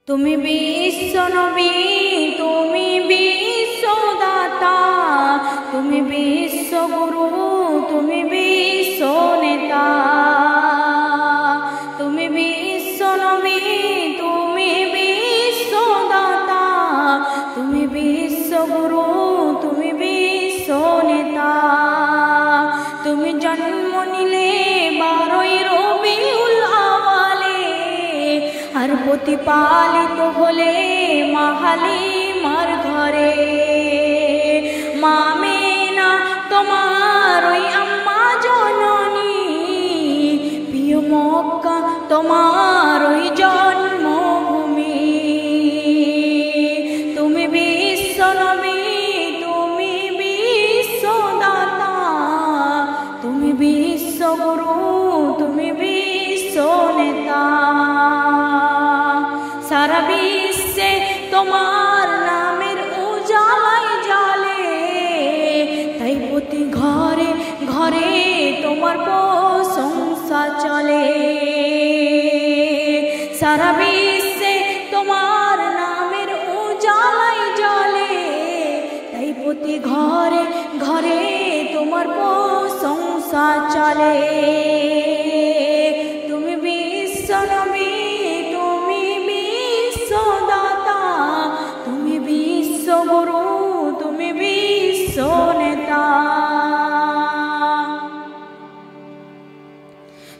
তুমি বিশ্ব নবী, তুমি বিশ্বদাতা, তুমি বিশ্ব গুরু, তুমি বিশ্ব নেতা। তুমি বিশ্ব নবী, তুমি বিশ্বদাতা, তুমি বিশ্ব গুরু, তুমি বিশ্ব নেতা। তুমি জন্ম নিলে 12ই রবিউল আওয়ালে, আর প্রতিপালিত হলে মা হালিমার ঘরে। মা আমিনা তোমার ওই আম্মা জননী, প্রিয় মক্কা তোমার ওই জন্মভূমি। তুমি বিশ্ব নবী, তুমি বিশ্বদাতা, তুমি বিশ্ব গুরু, তুমি বিশ্ব নেতা। সারা বিশ্বে তোমার নামের উজালাই জ্বলে, তাই প্রতি ঘরে ঘরে তোমার প্রশংসা চলে। সারা বিশ্বে তোমার নামের উজালাই জ্বলে, তাই প্রতি ঘরে ঘরে তোমার প্রশংসা চলে। তুমি বিশ্ব নবী, তুমি বিশ্বদাতা, তুমি বিশ্ব গুরু, তুমি বিশ্ব নেতা।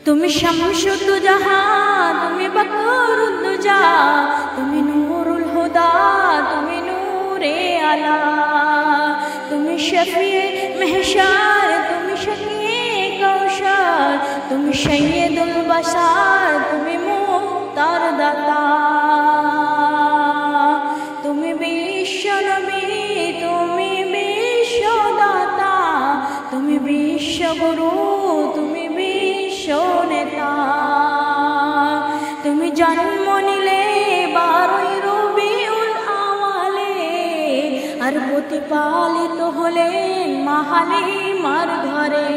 তুমি শামসুদ জাহা, তুমি বকরুদ্দুজা, তুমি নূরুল হুদা, তুমি নূরে আলা। তুমি শফিয়ে মেহশার, তুমি শফিয়ে কৌশর, তুমি সৈয়দুল বশর, তুমি মুক্তার দাতা। তুমি বিশ্ব নবী, তুমি বিশ্বদাতা, তুমি বিশ্ব গুরু, তুমি বিশ্ব নেতা। তুমি জন্ম নিলে 12ই রবিউল আওয়ালে, আর প্রতিপালিত হলেন মা হালিমার ঘরে।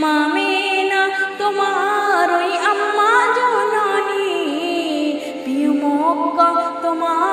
মা আমিনা তোমার ওই আম্মা জননী, প্রিয় মক্কা তোমার